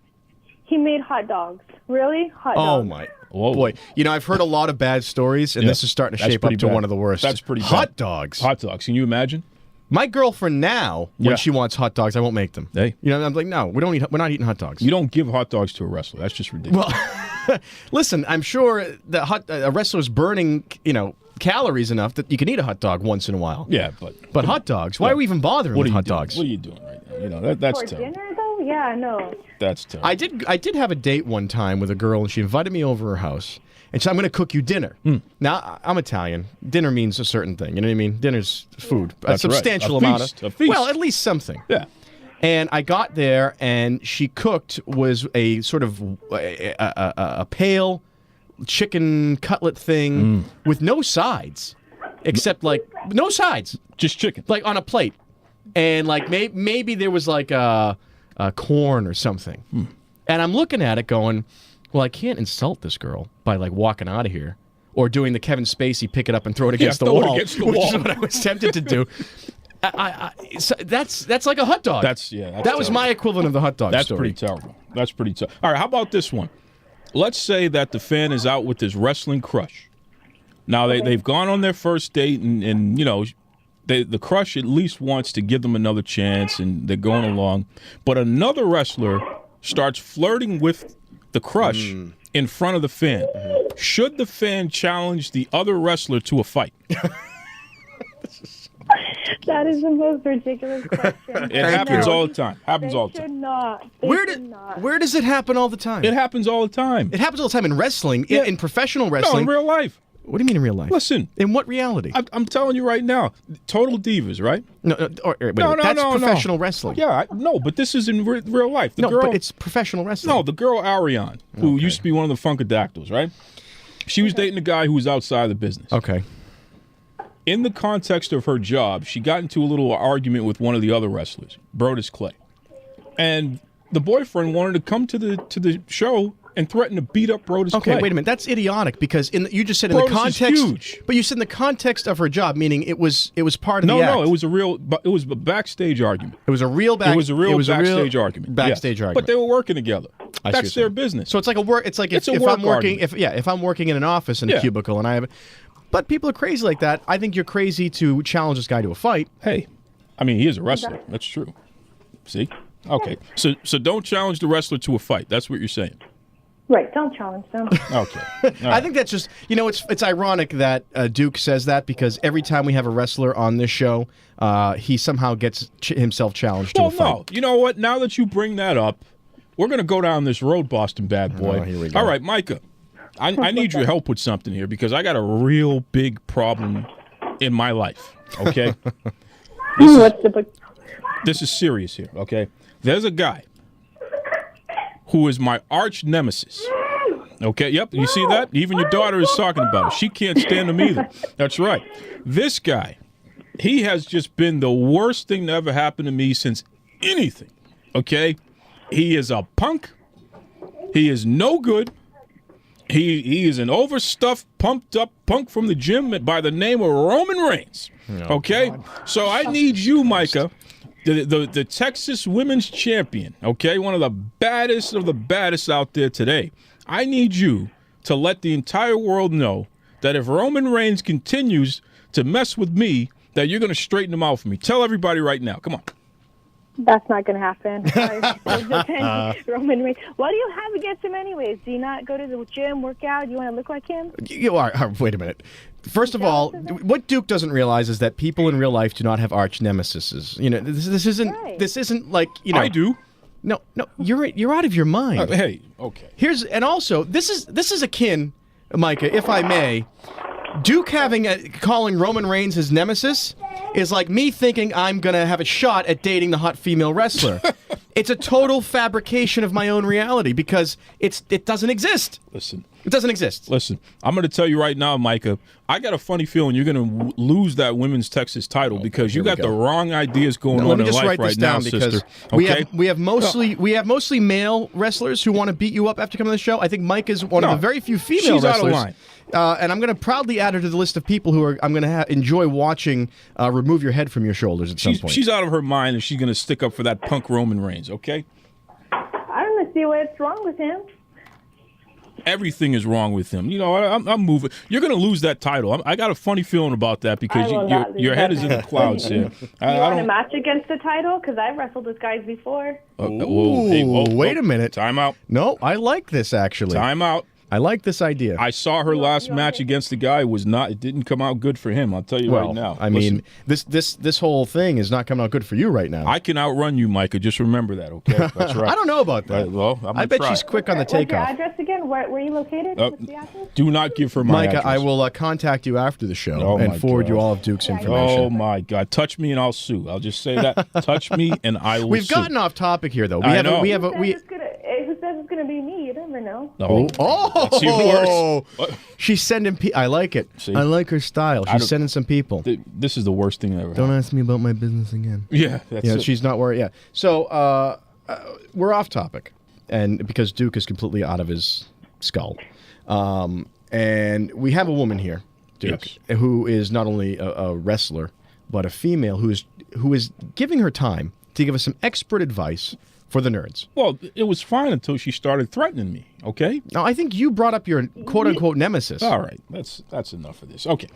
He made hot dogs. Really? Hot Oh dogs. my. Whoa. Boy, I've heard a lot of bad stories, and this is starting to That's shape up pretty to bad. one of the worst. That's pretty bad. Hot dogs. Hot dogs. Can you imagine? My girlfriend now, when Yeah. she wants hot dogs, I won't make them. Hey. I'm like, no, we're not eating hot dogs. You don't give hot dogs to a wrestler. That's just ridiculous. Well, listen, I'm sure the a wrestler's burning, calories enough that you can eat a hot dog once in a while. Yeah, but hot dogs? Why are we even bothering with hot dogs? What are you doing right now? That's For terrible. dinner, though? Yeah, no. That's terrible. I did have a date one time with a girl, and she invited me over her house, and she said, "I'm going to cook you dinner." Now, I'm Italian. Dinner means a certain thing. You know what I mean? Dinner's food. That's a right. substantial A amount feast. of. A feast. Well, at least something. Yeah. And I got there, and she cooked was a sort of a pale chicken cutlet thing with no sides, except no sides, Just chicken. like on a plate, and maybe there was like a corn or something. And I'm looking at it, going, "Well, I can't insult this girl by walking out of here." Or doing the Kevin Spacey, pick it up and throw it against the throw it wall, against the which wall. is what I was tempted to do. So that's like a hot dog. That's that was terrible. my equivalent of the hot dog That's story. pretty terrible. That's pretty tough. All right, how about this one? Let's say that the fan is out with his wrestling crush. Now, they've gone on their first date, and the crush at least wants to give them another chance, and they're going along. But another wrestler starts flirting with the crush in front of the fan. Should the fan challenge the other wrestler to a fight? That is the most ridiculous question. It happens all the time. Happens all the They should time. not. They should not. Where does it happen all the time? It happens all the time. It happens all the time in wrestling, Yeah. in professional No, wrestling. in real life. What do you mean in real life? Listen. In what reality? I'm telling you right now, total divas, right? No, wait, that's professional wrestling. Yeah, but this is in real life. The No, girl, but it's professional wrestling. no, the girl Ariane, who used to be one of the Funkadactyls, right? She was dating a guy who was outside of the business. Okay. In the context of her job, she got into a little argument with one of the other wrestlers, Brodus Clay, and the boyfriend wanted to come to the show and threaten to beat up Brodus Clay. Okay, wait a minute. That's idiotic because you just said in Brodus the is context. huge. But you said in the context of her job, meaning it was part of No, the act. no, it was a backstage argument. It was a real backstage argument. Backstage Yeah. argument. But they were working together. I see what That's you're their saying. business. So it's like a work. It's like It's a if work I'm working. argument. If I'm working in an office in a Yeah. cubicle and I have. But people are crazy like that. I think you're crazy to challenge this guy to a fight. Hey, I mean, he is a wrestler. That's true. See? Okay. So don't challenge the wrestler to a fight. That's what you're saying. Right, don't challenge them. Okay. I think that's just it's ironic that Duke says that because every time we have a wrestler on this show, he somehow gets himself challenged to a fight. No. You know what? Now that you bring that up, we're going to go down this road, Boston bad boy. Oh, here we go. All right, Myka, I need your help with something here because I got a real big problem in my life, okay? What's the book? This is serious here, okay? There's a guy who is my arch nemesis. Okay, yep, you see that? Even your daughter is talking about it. She can't stand him either. That's right. This guy He has just been the worst thing to ever happen to me since anything. Okay? He is a punk. He is no good. He is an overstuffed, pumped up punk from the gym by the name of Roman Reigns. Okay? So I need you, Myka, the Texas women's champion, okay? One of the baddest out there today. I need you to let the entire world know that if Roman Reigns continues to mess with me, that you're going to straighten him out for me. Tell everybody right now. Come on. That's not going to happen. Roman Reigns. What do you have against him anyways? Do you not go to the gym, work out? You want to look like him? Wait a minute. First of all, what Duke doesn't realize is that people in real life do not have arch nemesis. You know, this isn't Right. this isn't like, you know. I do. No, you're out of your mind. Hey, okay. And also this is akin, Myka, if I may. Duke calling Roman Reigns his nemesis is like me thinking I'm going to have a shot at dating the hot female wrestler. It's a total fabrication of my own reality because it doesn't exist. Listen. It doesn't exist. Listen, I'm going to tell you right now, Myka, I got a funny feeling you're going to lose that women's Texas title because you got the wrong ideas going on in life right now, Let me just write this down because Okay? we have mostly male wrestlers who want to beat you up after coming to the show. I think Mike is one of the very few female she's wrestlers. out of line. And I'm going to proudly add her to the list of people who I'm going to enjoy watching remove your head from your shoulders at some point. She's out of her mind and she's going to stick up for that punk Roman Reigns, okay? I don't see what's wrong with him. Everything is wrong with him. You know, I'm moving. You're going to lose that title. I got a funny feeling about that because your head is in the clouds here. You want a match against the title? Because I've wrestled with guys before. Wait a minute. Time out. No, I like this actually. Time out. I like this idea. I saw her last match against the guy. It didn't come out good for him. I'll tell you right now. I mean, this whole thing is not coming out good for you right now. I can outrun you, Myka. Just remember that, okay? That's right. I don't know about that. Right, well, I bet she's quick on the takeoff. What's your address again? Where are you located? What's the address? Do not give her my Myka, address. I will contact you after the show and forward you all of Duke's information. Oh, my God. Touch me and I'll sue. I'll just say that. Touch me and I will We've sue. gotten off topic here, though. Who says it's going to be me? You never know. That's even worse. She's sending I like it. See? I like her style. She's sending some people. This is the worst thing ever. Don't ask me about my business again. Yeah, that's it. She's not worried. Yeah. So we're off topic, and because Duke is completely out of his skull, and we have a woman here, Duke, who is not only a wrestler but a female who is giving her time to give us some expert advice for the nerds. Well, it was fine until she started threatening me, okay? Now, I think you brought up your quote-unquote nemesis. All right, that's enough of this. Okay,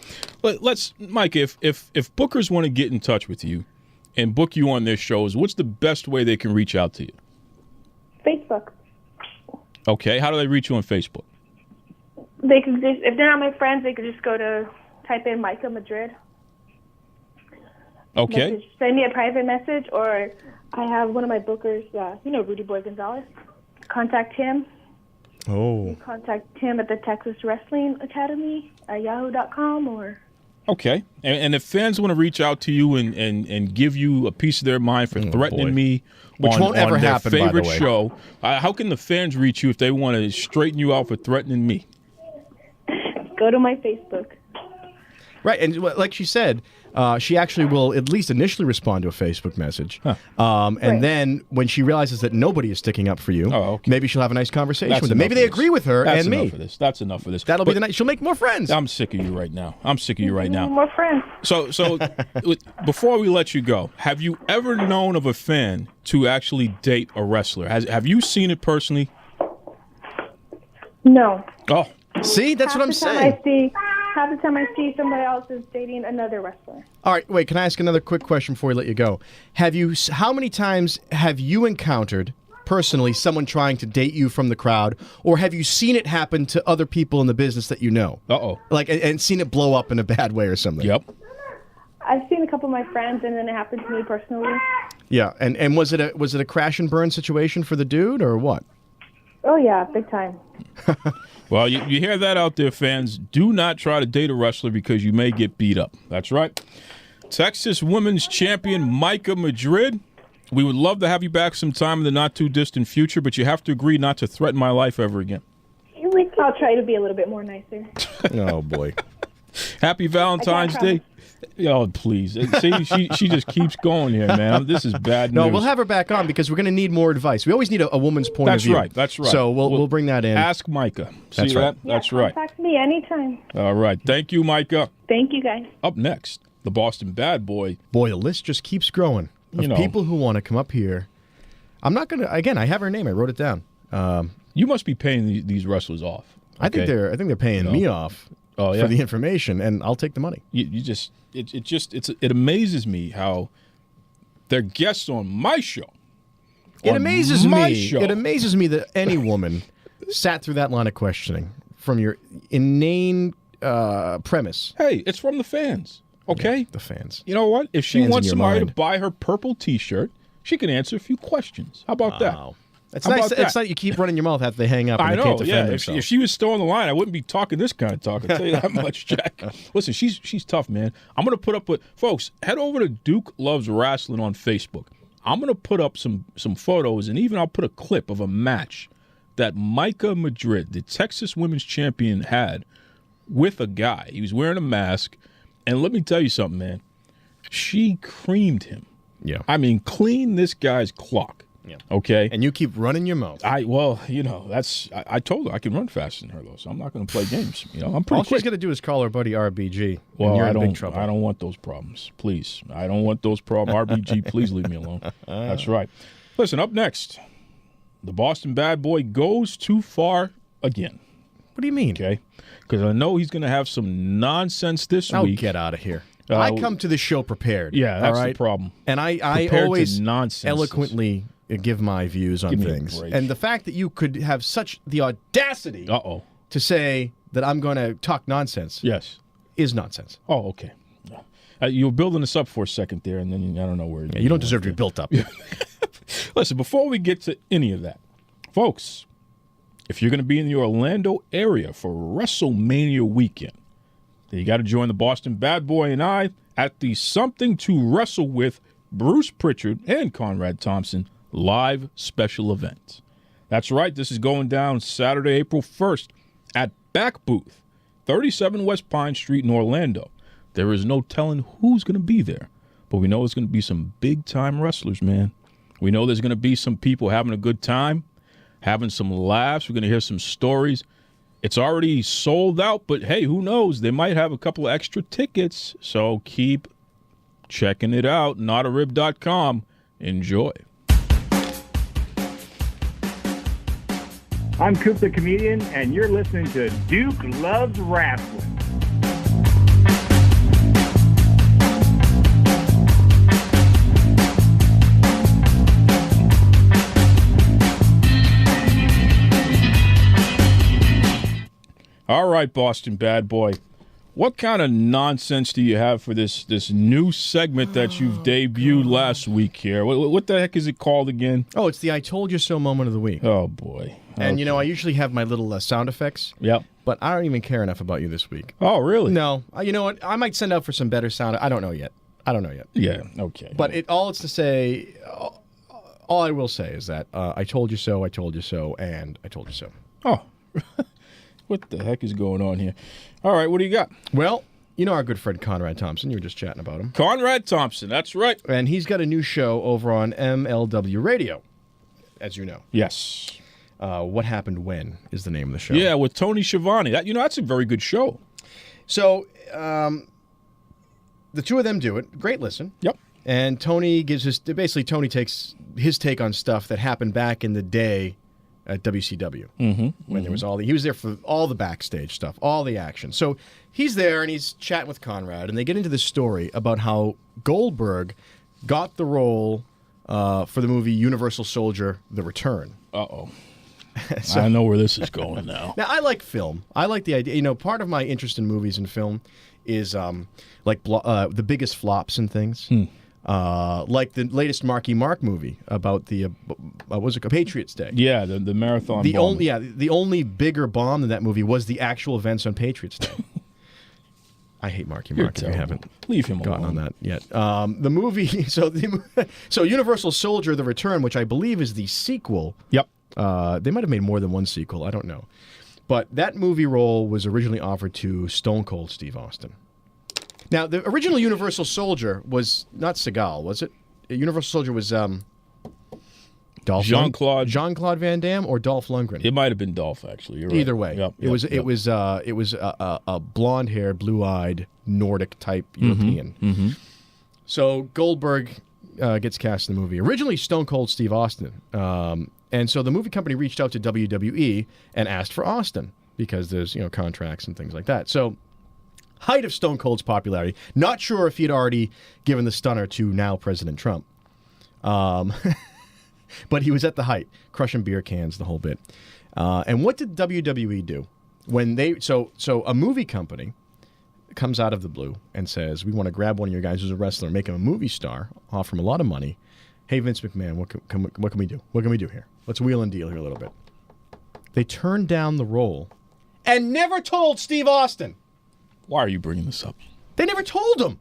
let's, Mike, if bookers want to get in touch with you and book you on their shows, what's the best way they can reach out to you? Facebook. Okay, how do they reach you on Facebook? They could just, if they're not my friends, they could just type in Myka Madrid. Okay. Send me a private message, or I have one of my bookers, Rudy Boy Gonzalez. Contact him. Oh. Contact him at the Texas Wrestling Academy at yahoo.com or. Okay. And if fans want to reach out to you and give you a piece of their mind for threatening me Which won't ever happen, by the favorite way. show, how can the fans reach you if they want to straighten you out for threatening me? Go to my Facebook. Right, and like she said, she actually will at least initially respond to a Facebook message. Huh. And then when she realizes that nobody is sticking up for you, maybe she'll have a nice conversation with them. Maybe they agree with her and me. That's enough of this. That'll be the night. She'll make more friends. I'm sick of you right now. More friends. So before we let you go, have you ever known of a fan to actually date a wrestler? Have you seen it personally? No. Oh. See, that's what I'm saying. Half the time I see somebody else is dating another wrestler. All right, wait, can I ask another quick question before we let you go? How many times have you encountered, personally, someone trying to date you from the crowd, or have you seen it happen to other people in the business that you know? Uh-oh. Like, and seen it blow up in a bad way or something? Yep. I've seen a couple of my friends, and then it happened to me personally. Yeah, and was it a crash and burn situation for the dude, or what? Oh, yeah, big time. Well, you hear that out there, fans. Do not try to date a wrestler because you may get beat up. That's right. Texas Women's Champion Myka Madrid. We would love to have you back sometime in the not-too-distant future, but you have to agree not to threaten my life ever again. I'll try to be a little bit more nicer. Oh, boy. Happy Valentine's Day. Oh, please. See, she just keeps going here, man. This is bad news. No, we'll have her back on because we're going to need more advice. We always need a woman's point of view. That's right. So we'll bring that in. Ask Myka. See That's that? right. That's right. Contact me anytime. All right. Thank you, Myka. Thank you, guys. Up next, the Boston Bad Boy. Boy, the list just keeps growing of people who want to come up here. I'm not going to, again, I have her name. I wrote it down. You must be paying these wrestlers off. I think they're paying me off for the information, and I'll take the money. It amazes me how they're guests on my show. It amazes me that any woman sat through that line of questioning from your inane premise. Hey, it's from the fans, okay? Yeah, the fans. You know what? If she Fans wants in your somebody to mind. buy her purple T-shirt, she can answer a few questions. How about that? It's How nice. about that? It's like you keep running your mouth after they hang up. And I they can't know, defend yeah. themselves. If she was still on the line, I wouldn't be talking this kind of talk. I'll tell you that much, Jack. Listen, she's tough, man. I'm going to put up with folks. Head over to Duke Loves Rasslin on Facebook. I'm going to put up some photos, and even I'll put a clip of a match that Myka Madrid, the Texas Women's Champion, had with a guy. He was wearing a mask, and let me tell you something, man. She creamed him. Yeah. I mean, clean this guy's clock. Yeah. Okay. And you keep running your mouth. I told her I can run faster than her though, so I'm not going to play games. I'm pretty All quick. she's going to do is call her buddy RBG. Well, and you're I in don't. big trouble. I don't want those problems. Please, I don't want those problems. RBG, please leave me alone. That's right. Listen, up next, the Boston Bad Boy goes too far again. What do you mean? Okay, because I know he's going to have some nonsense this week. Get out of here. I come to the show prepared. Yeah, that's all right? the problem. And I Prepared always to nonsense eloquently give my views on Give me a things. break. And the fact that you could have such the audacity to say that I'm going to talk nonsense is nonsense. Oh, okay. You were building this up for a second there, and then I don't know where you don't deserve to be built up. Listen, before we get to any of that, folks, if you're going to be in the Orlando area for WrestleMania weekend, then you got to join the Boston Bad Boy and I at the Something to Wrestle With Bruce Pritchard and Conrad Thompson live special event. That's right. This is going down Saturday, April 1st at Back Booth, 37 West Pine Street in Orlando. There is no telling who's going to be there, but we know it's going to be some big-time wrestlers, man. We know there's going to be some people having a good time, having some laughs. We're going to hear some stories. It's already sold out, but hey, who knows? They might have a couple of extra tickets, so keep checking it out. Notarib.com. Enjoy. I'm Coop the Comedian, and you're listening to Duke Loves Wrestling. All right, Boston Bad Boy. What kind of nonsense do you have for this new segment that you've debuted last week here? What the heck is it called again? Oh, it's the I Told You So moment of the week. Oh, boy. And, I usually have my little sound effects. Yep. But I don't even care enough about you this week. Oh, really? No. You know what? I might send out for some better sound. I don't know yet. Yeah, okay. But all it's to say, all I will say is that I told you so, I told you so, and I told you so. Oh. What the heck is going on here? All right, what do you got? Well, you know our good friend Conrad Thompson. You were just chatting about him. Conrad Thompson, that's right. And he's got a new show over on MLW Radio, as you know. Yes. What Happened When is the name of the show. Yeah, with Tony Schiavone. That's a very good show. So, the two of them do it. Great listen. Yep. And Tony Tony takes his take on stuff that happened back in the day at WCW, when there was he was there for all the backstage stuff, all the action. So he's there and he's chatting with Conrad, and they get into this story about how Goldberg got the role for the movie Universal Soldier: The Return. Uh-oh. So, I know where this is going now. Now, I like film. I like the idea. Part of my interest in movies and film is the biggest flops and things. Like the latest Marky Mark movie about the was it Patriots Day? Yeah, the marathon. Bomb. The only bigger bomb than that movie was the actual events on Patriots Day. I hate Marky Mark. If you haven't leave him gotten alone on that yet. The movie, so Universal Soldier: The Return, which I believe is the sequel. Yep. They might have made more than one sequel. I don't know. But that movie role was originally offered to Stone Cold Steve Austin. Now, the original Universal Soldier was not Seagal, was it? Universal Soldier was Jean-Claude Van Damme or Dolph Lundgren. It might have been Dolph, actually. You're right. Either way, it was a blonde-haired, blue-eyed, Nordic-type European. So Goldberg gets cast in the movie. Originally, Stone Cold Steve Austin, and so the movie company reached out to WWE and asked for Austin because there's contracts and things like that. So, height of Stone Cold's popularity. Not sure if he'd already given the stunner to now President Trump. But he was at the height, crushing beer cans, the whole bit. And what did WWE do when they? So a movie company comes out of the blue and says, "We want to grab one of your guys who's a wrestler, make him a movie star, offer him a lot of money. Hey, Vince McMahon, what can we do? What can we do here? Let's wheel and deal here a little bit." They turned down the role and never told Steve Austin. Why are you bringing this up? They never told him.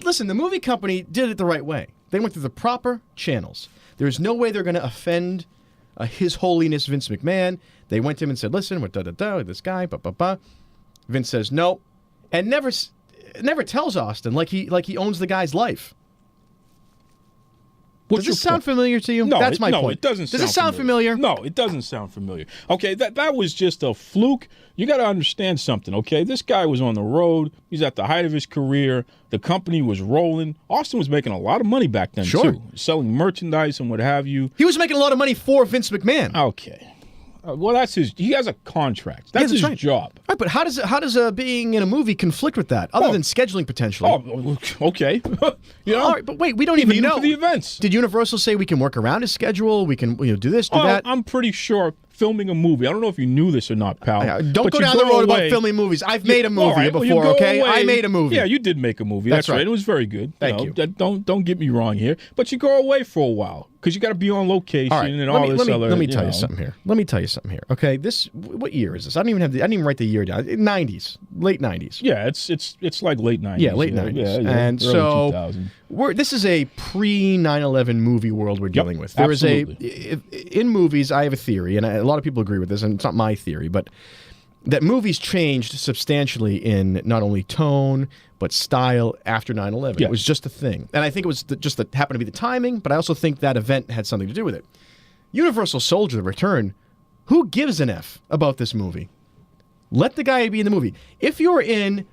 Listen, the movie company did it the right way. They went through the proper channels. There's no way they're going to offend His Holiness Vince McMahon. They went to him and said, "Listen, we're this guy, Vince says no, and never tells Austin like he owns the guy's life. Does this sound familiar to you? No, that's my point. No, it doesn't. Does it sound familiar? No, it doesn't sound familiar. Okay, that was just a fluke. You got to understand something. Okay, this guy was on the road. He's at the height of his career. The company was rolling. Austin was making a lot of money back then too, selling merchandise and what have you. He was making a lot of money for Vince McMahon. Okay. Well, that's his. He has a contract. That's his job. Right, but how does being in a movie conflict with that, other than scheduling potentially? Oh, okay. All right, but wait, we don't even know for the events. Did Universal say we can work around his schedule? We can do this, do that. I'm pretty sure filming a movie. I don't know if you knew this or not, pal. Don't go down the road about filming movies. I've made a movie before. Okay, I made a movie. Yeah, you did make a movie. That's right. It was very good. Thank you. Don't get me wrong here, but you go away for a while because you got to be on location and all this other. Let me tell you something here. Okay, what year is this? I didn't even write the year down. 90s, late 90s. Yeah, it's like late 90s. Yeah, late 90s. Yeah, and so this is a pre 9/11 movie world we're dealing with. There is in movies. I have a theory, and a lot of people agree with this, and it's not my theory, but that movies changed substantially in not only tone but style after 9/11. It was just a thing, and I think it was just that happened to be the timing. But I also think that event had something to do with it. Universal Soldier: The Return. Who gives an F about this movie? Let the guy be in the movie. If you're in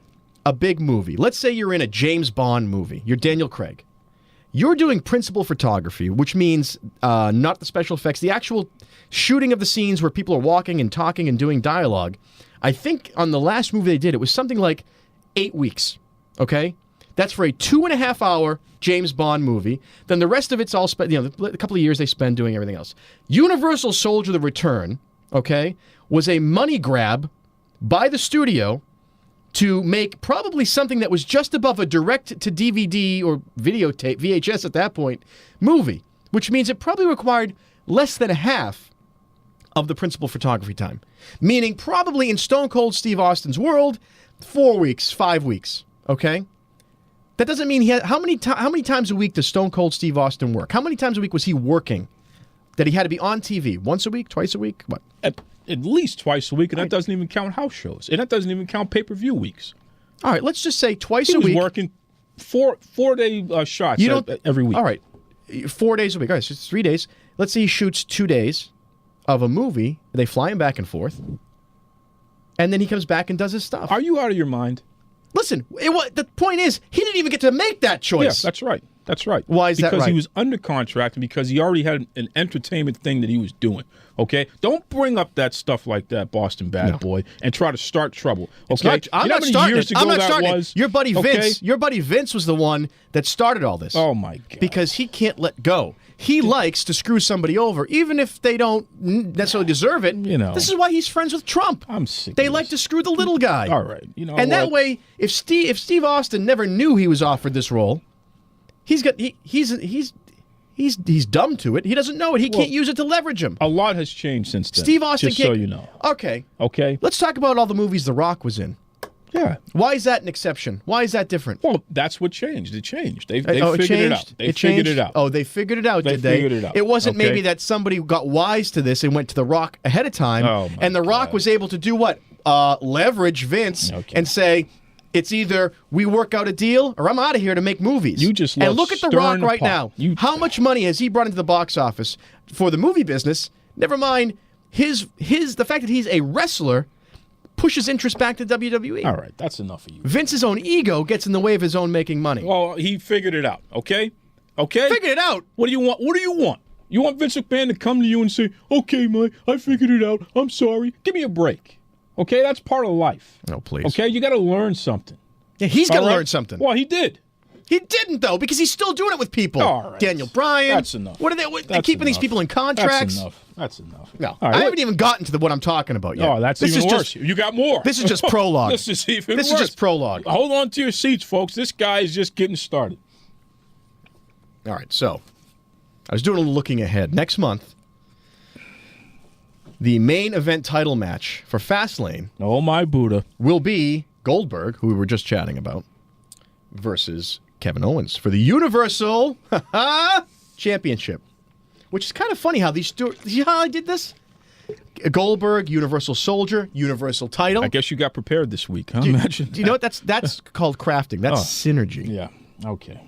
a big movie, let's say you're in a James Bond movie, you're Daniel Craig. You're doing principal photography, which means not the special effects, the actual shooting of the scenes where people are walking and talking and doing dialogue. I think on the last movie they did, it was something like 8 weeks, okay? That's for a 2.5-hour James Bond movie. Then the rest of it's all spent, a couple of years they spend doing everything else. Universal Soldier: The Return, okay, was a money grab by the studio to make probably something that was just above a direct-to-DVD or videotape, VHS at that point, movie, which means it probably required less than a half of the principal photography time. Meaning probably in Stone Cold Steve Austin's world, 4 weeks, 5 weeks, okay? That doesn't mean he had... How many times a week does Stone Cold Steve Austin work? How many times a week was he working that he had to be on TV? Once a week? Twice a week? What? At least twice a week, and that doesn't even count house shows. And that doesn't even count pay-per-view weeks. All right, let's just say twice a week. He was working four-day shots every week. All right, 4 days a week. All right, so it's 3 days. Let's say he shoots 2 days of a movie. They fly him back and forth. And then he comes back and does his stuff. Are you out of your mind? Listen, the point is, he didn't even get to make that choice. Yeah, that's right. That's right. Why is that right? Because he was under contract and because he already had an entertainment thing that he was doing. Okay? Don't bring up that stuff like that, Boston Bad Boy, and try to start trouble. Okay? I'm not starting it. Your buddy Vince was the one that started all this. Oh, my God. Because he can't let go. He likes to screw somebody over, even if they don't necessarily deserve it. This is why he's friends with Trump. I'm sick. They like to screw the little guy. All right. That way, if Steve Austin never knew he was offered this role, he's dumb to it. He doesn't know it. He can't use it to leverage him. A lot has changed since then. Steve Austin just so you know. Okay. Okay. Let's talk about all the movies The Rock was in. Yeah. Why is that an exception? Why is that different? Well, that's what changed. It changed. They figured it out. They figured it out. Oh, they figured it out, did they? Figured it out. It wasn't maybe that somebody got wise to this and went to The Rock ahead of time, and The Rock was able to do what? Leverage Vince and say, It's either we work out a deal or I'm out of here to make movies. You just and love look at The Rock stirring the right pot. now. How much money has he brought into the box office for the movie business? Never mind the fact that he's a wrestler pushes interest back to WWE. All right, that's enough of you. Vince's own ego gets in the way of his own making money. Well, he figured it out, okay? Okay? Figured it out? What do you want? What do you want? You want Vince McMahon to come to you and say, okay, Mike, I figured it out. I'm sorry. Give me a break. Okay? That's part of life. Oh, please. Okay? You got to learn something. Yeah, he's got to learn something. Well, he did. He didn't, though, because he's still doing it with people. All right. Daniel Bryan. That's enough. What are they're keeping these people in contracts? That's enough. No, All right, I haven't even gotten to what I'm talking about yet. Oh, that's even worse. You got more. This is just prologue. This is even worse. This is just prologue. Hold on to your seats, folks. This guy is just getting started. All right, so I was doing a little looking ahead. Next month, the main event title match for Fastlane. Oh, my Buddha. Will be Goldberg, who we were just chatting about, versus Kevin Owens for the Universal Championship. Which is kind of funny how these two... You know how I did this? Goldberg, Universal Soldier, Universal title. I guess you got prepared this week, huh? Imagine. Do you know what? That's called crafting. That's synergy. Yeah. Okay.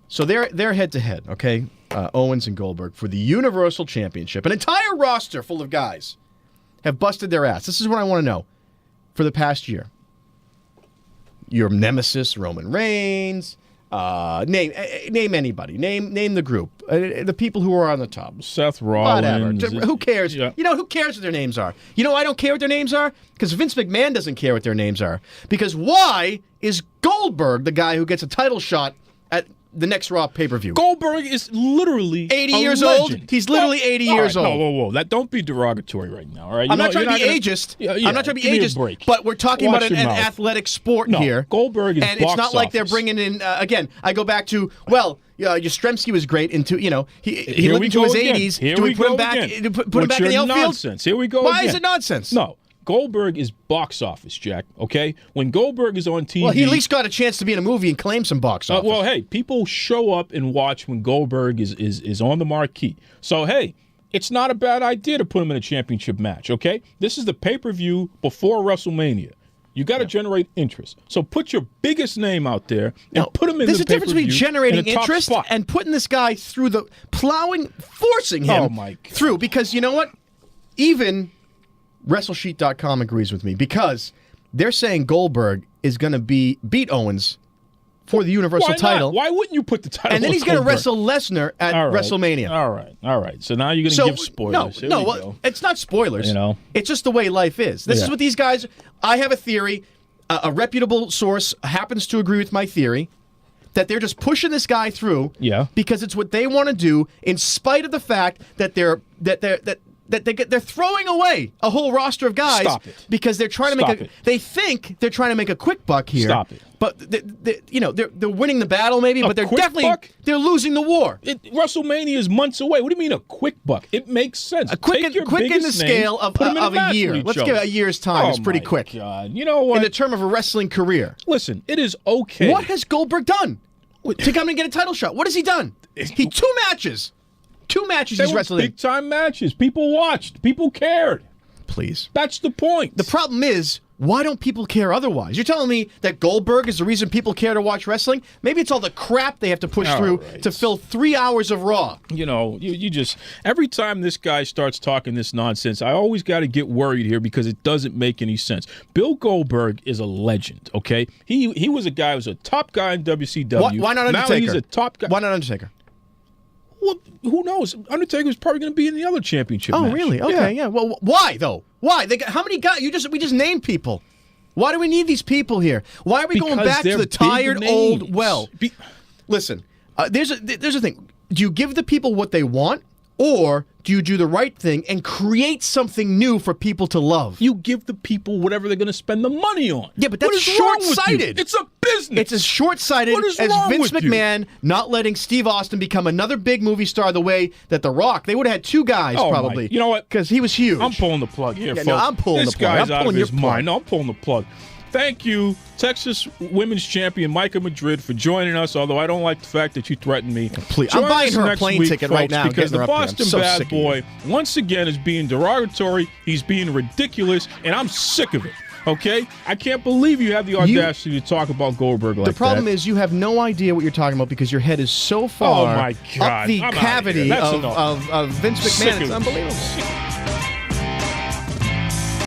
So they're head-to-head, okay? Owens and Goldberg for the Universal Championship. An entire roster full of guys have busted their ass. This is what I want to know for the past year. Your nemesis, Roman Reigns. Name anybody. Name the group. The people who are on the top. Seth Rollins. Whatever. Who cares? Yeah. You know, who cares what their names are? You know, I don't care what their names are because Vince McMahon doesn't care what their names are. Because why is Goldberg the guy who gets a title shot at the next Raw pay-per-view? Goldberg is literally 80 a years legend. old. He's literally 80 years all right, old. Whoa. That don't be derogatory right now, all right? I'm not trying to be ageist. I'm not trying to be ageist. But we're talking about an athletic sport here. Goldberg is and it's not like they're bringing in. Again, I go back to Yastrzemski was great. He lived into his 80s. Do we put him back? Put him back in the outfield? Nonsense. Here we go. Why is it nonsense? No. Goldberg is box office, Jack, okay? When Goldberg is on TV... Well, he at least got a chance to be in a movie and claim some box office. Well, hey, people show up and watch when Goldberg is on the marquee. So, hey, it's not a bad idea to put him in a championship match, okay? This is the pay-per-view before WrestleMania. You got to generate interest. So put your biggest name out there and put him in the pay-per-view. There's a difference between generating interest and putting this guy through the forcing him through. Because you know what? Even... WrestleSheet.com agrees with me because they're saying Goldberg is going to beat Owens for the Universal title. Why wouldn't you put the title? And then he's going to wrestle Lesnar at WrestleMania. All right. So now you're going to give spoilers. No, it's not spoilers. You know, it's just the way life is. This is what these guys. I have a theory. A reputable source happens to agree with my theory that they're just pushing this guy through. Yeah. Because it's what they want to do, in spite of the fact that they're throwing away a whole roster of guys. Stop it. Because they're trying to they think they're trying to make a quick buck here. Stop it. But they're winning the battle maybe, but they're definitely they're losing the war. WrestleMania is months away. What do you mean a quick buck? It makes sense. A quick in the scale of a year. Let's give it a year's time. It's pretty quick. God. You know what? In the term of a wrestling career. Listen, it is okay. What has Goldberg done to come and get a title shot? What has he done? Two matches. He's wrestling. Big time matches. People watched. People cared. Please. That's the point. The problem is, why don't people care otherwise? You're telling me that Goldberg is the reason people care to watch wrestling? Maybe it's all the crap they have to push through to fill 3 hours of Raw. You know, you just, every time this guy starts talking this nonsense, I always got to get worried here because it doesn't make any sense. Bill Goldberg is a legend, okay? He was a guy who was a top guy in WCW. Why not Undertaker? Now he's a top guy. Why not Undertaker? Well, who knows? Undertaker's probably going to be in the other championship match. Oh, really? Okay, yeah. Well, why, though? Why? How many guys? We just named people. Why do we need these people here? Why are we going back to the tired old well? Listen, there's a thing. Do you give the people what they want, or do you do the right thing and create something new for people to love? You give the people whatever they're going to spend the money on. Yeah, but that's short-sighted. It's a business. It's as short-sighted as Vince McMahon not letting Steve Austin become another big movie star the way that The Rock. They would have had two guys probably. You know what? Because he was huge. I'm pulling the plug here, folks. No, I'm pulling the plug. This guy's out of his mind. No, I'm pulling the plug. Thank you, Texas Women's Champion Myka Madrid, for joining us, although I don't like the fact that you threatened me. Please. I'm buying her a plane ticket right now. Because the Boston Bad Boy, once again, is being derogatory. He's being ridiculous, and I'm sick of it. Okay? I can't believe you have the audacity to talk about Goldberg like that. The problem is you have no idea what you're talking about because your head is so far Oh, my God. up the I'm outta cavity here. That's of Vince McMahon. It's unbelievable.